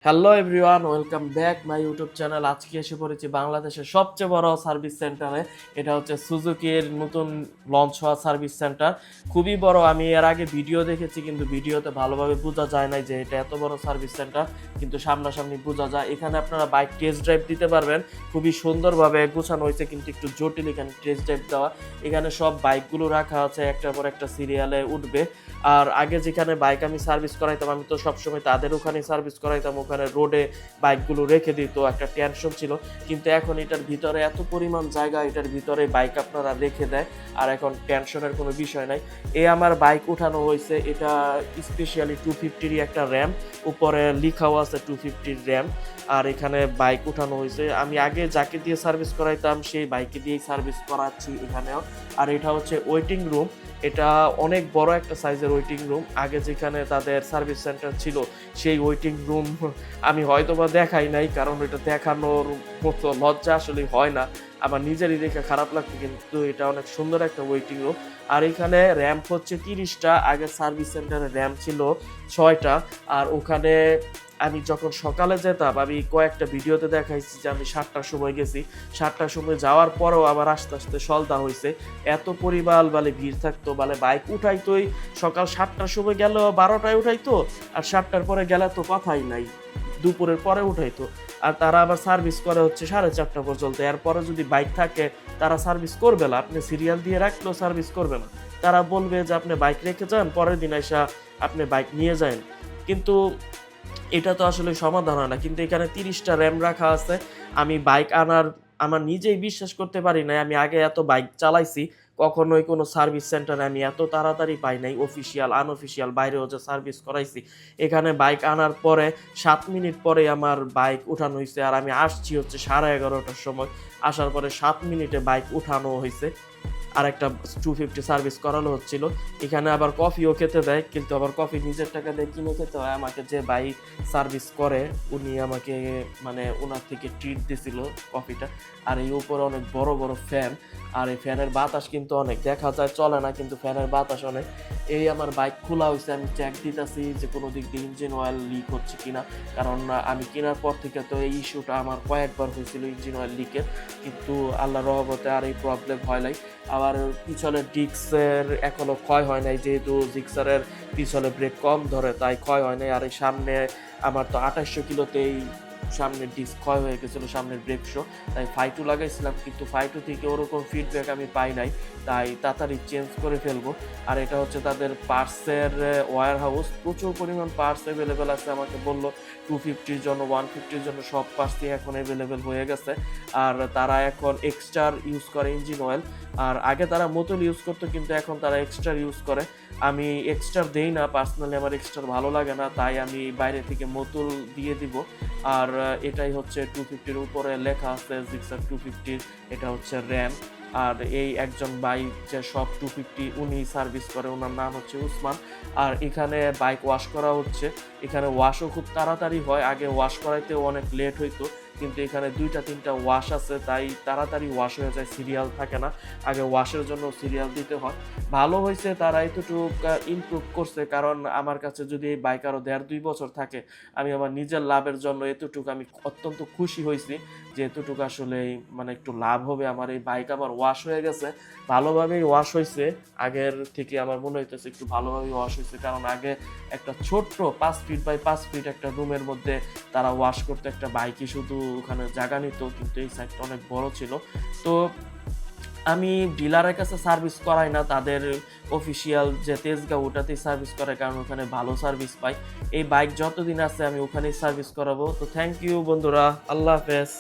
Hello everyone, welcome back my YouTube channel. আজকে এসে পড়েছি বাংলাদেশের সবচেয়ে বড় সার্ভিস সেন্টারে। এটা হচ্ছে সুজুকির নতুন লঞ্চ হওয়া সার্ভিস সেন্টার। খুবই বড়। আমি এর আগে ভিডিও দেখেছি, কিন্তু ভিডিওতে ভালোভাবে বোঝা যায় না যে এটা এত বড় সার্ভিস সেন্টার, কিন্তু সামনাসামনি বোঝা যায়। এখানে আপনারা বাইক টেস্ট ড্রাইভ দিতে পারবেন। খুবই সুন্দরভাবে গোছানো হয়েছে, কিন্তু একটু জটিল এখানে টেস্ট ড্রাইভ দেওয়া। এখানে সব বাইকগুলো রাখা আছে, একটার পর একটা সিরিয়ালে উঠবে। আর আগে যেখানে বাইক আমি সার্ভিস করাইতাম, আমি তো সবসময় তাদের ওখানেই সার্ভিস করাইতাম, ওখানে রোডে বাইকগুলো রেখে দিত, একটা টেনশন ছিল। কিন্তু এখন এটার ভিতরে এত পরিমাণ জায়গা, এটার ভিতরে বাইক আপনারা রেখে দেয়, আর এখন টেনশনের কোনো বিষয় নাই। আমার বাইক উঠানো হয়েছে, এটা স্পেশালি 250 একটা র্যাম, উপরে লিখাও আছে 250 র্যাম। আর এখানে বাইক উঠানো হয়েছে। আমি আগে যাকে দিয়ে সার্ভিস করাইতাম সেই বাইকে দিয়েই সার্ভিস করাচ্ছি এখানেও। আর এটা হচ্ছে ওয়েটিং রুম। এটা অনেক বড় একটা সাইজের ওয়েটিং রুম। আগে যেখানে তাদের সার্ভিস সেন্টার ছিল সেই ওয়েটিং রুম আমি হয়তোবা দেখাই নাই, কারণ এটা দেখানোর মতো লজ্জা আসলে হয় না। আমার নিজেরই দেখে খারাপ লাগতো, কিন্তু এটা অনেক সুন্দর একটা ওয়েটিং রুম। আর এখানে র্যাম্প হচ্ছে 30টা। আগে সার্ভিস সেন্টারে র্যাম্প ছিল 6টা। আর ওখানে আমি যখন সকালে যেতাম, আমি কয়েকটা ভিডিওতে দেখাইছি যে আমি 7টার সময় গেছি। 7টার সময় যাওয়ার পরেও আবার আস্তে আস্তে সন্ধ্যা হয়েছে। এত পরিমাণ ভিড় থাকতো, বাইক উঠাইতোই। সকাল 7টার সময় গেল 12টায় উঠাইতো, আর 7টার পরে গেলে তো কথাই নাই, দুপুরের পরে উঠাইতো। আর তারা আবার সার্ভিস করে হচ্ছে 4:30 পর্যন্ত। এরপরে যদি বাইক থাকে তারা সার্ভিস করবে না, আপনি সিরিয়াল দিয়ে রাখলেও সার্ভিস করবে না। তারা বলবে যে আপনি বাইক রেখে যান, পরের দিন এসে আপনি বাইক নিয়ে যান। কিন্তু এটা তো আসলে সমাধান হয় না। কিন্তু এখানে 30টা র্যাম রাখা আছে। আমি বাইক আমার নিজেই বিশ্বাস করতে পারি নাই। আমি আগে এত বাইক চালাইছি, কখনোই কোনো সার্ভিস সেন্টারে আমি এত তাড়াতাড়ি পাই নাই। অফিসিয়াল আনঅফিসিয়াল বাইরেও যে সার্ভিস করাইছি। এখানে বাইক আনার পরে 7 মিনিট পরে আমার বাইক উঠানো হয়েছে। আর আমি আসছি হচ্ছে 11:30টার সময়। আসার পরে 7 মিনিটে বাইক উঠানো হয়েছে। আর একটা 250 সার্ভিস করানো হচ্ছিল। এখানে আবার কফিও খেতে দেয়, কিন্তু আবার কফি নিজের টাকা দিয়ে কিনে খেতে হয়। আমাকে যে বাইক সার্ভিস করে উনি আমাকে ওনার থেকে ট্রিট দিছিল কফিটা। আর এই উপরে অনেক বড় বড় ফ্যান, আর এই ফ্যানের বাতাস কিন্তু অনেক, দেখা যায় চলে না, কিন্তু ফ্যানের বাতাস অনেক। আমার বাইক খোলা হয়েছে, আমি চেক দিতেছি যে কোনো দিক দিয়ে ইঞ্জিন অয়েল লিক হচ্ছে কিনা। কারণ আমি কেনার পর থেকে তো এই ইস্যুটা আমার কয়েকবার হয়েছিল ইঞ্জিন অয়েল লিকের, কিন্তু আল্লাহর রহমতে আর এই প্রবলেম হয় নাই। আবার পিছনের ডিস্কের এখনো ক্ষয় হয় নাই, যেহেতু জিক্সারের পিছনে ব্রেক কম ধরে তাই ক্ষয় হয় নাই। আর এই সামনে আমার তো 2800 কিলোতেই সামনের ডিস্ক ক্ষয় হয়ে গেছিলো, সামনের ব্রেক শো। তাই ফাইটু লাগাইছিলাম, কিন্তু ফাইটু থেকে ওরকম ফিডব্যাক আমি পাই নাই, তাই তাড়াতাড়ি চেঞ্জ করে ফেলবো। আর এটা হচ্ছে তাদের পার্টসের ওয়্যার হাউস। প্রচুর পরিমাণ পার্টস অ্যাভেলেবেল আছে। আমাকে বললো 250-র জন্য 150-র জন্য সব পার্টসই এখন অ্যাভেলেবেল হয়ে গেছে। আর তারা এখন এক্সট্রার ইউজ করে ইঞ্জিন অয়েল। আর আগে তারা বোতল ইউজ করতো, কিন্তু এখন তারা এক্সট্রা ইউজ করে। আমি এক্সট্রা দেই না, পার্সোনালি আমার এক্সট্রা ভালো লাগে না, তাই আমি বাইরে থেকে বোতল দিয়ে দিব। আর এটাই হচ্ছে 250-র উপরে লেখা আছে জিক্সার 250। এটা হচ্ছে র্যাম। আর এই একজন বাইক যে সব 250 উনি সার্ভিস করে, ওনার নাম হচ্ছে উসমান। আর এখানে বাইক ওয়াশ করা হচ্ছে। এখানে ওয়াশও খুব তাড়াতাড়ি হয়, আগে ওয়াশ করাইতেও অনেক লেট হইতো, কিন্তু এখানে 2-3টা ওয়াশ আছে, তাই তাড়াতাড়ি ওয়াশ হয়ে যায়, সিরিয়াল থাকে না। আগে ওয়াশের জন্য সিরিয়াল দিতে হয়। ভালো হয়েছে তারা এতটুক ইমপ্রুভ করছে, কারণ আমার কাছে যদি এই বাইক আরও 1.5-2 বছর থাকে, আমি আমার নিজের লাভের জন্য এতটুকু আমি অত্যন্ত খুশি হয়েছি যে এতটুকু আসলে একটু লাভ হবে আমার। এই বাইক আমার ওয়াশ হয়ে গেছে, ভালোভাবেই ওয়াশ হয়েছে। আগের থেকে আমার মনে হইতেছে একটু ভালোভাবেই ওয়াশ হয়েছে, কারণ আগে একটা ছোট্ট 5 ফিট বাই 5 ফিট একটা রুমের মধ্যে তারা ওয়াশ করতে, একটা বাইকই শুধু ওখানে জায়গা নিত, কিন্তু এই সাইডটা অনেক বড় ছিল। তো আমি ডিলারের কাছে সার্ভিস করাই না, তাদের অফিসিয়াল যে তেজগাঁও ওটাতেই সার্ভিস করাই, কারণ ওখানে ভালো সার্ভিস পাই। এই বাইক যতদিন আছে আমি ওখানেই সার্ভিস করাবো। তো থ্যাংক ইউ বন্ধুরা, আল্লাহ হাফেজ।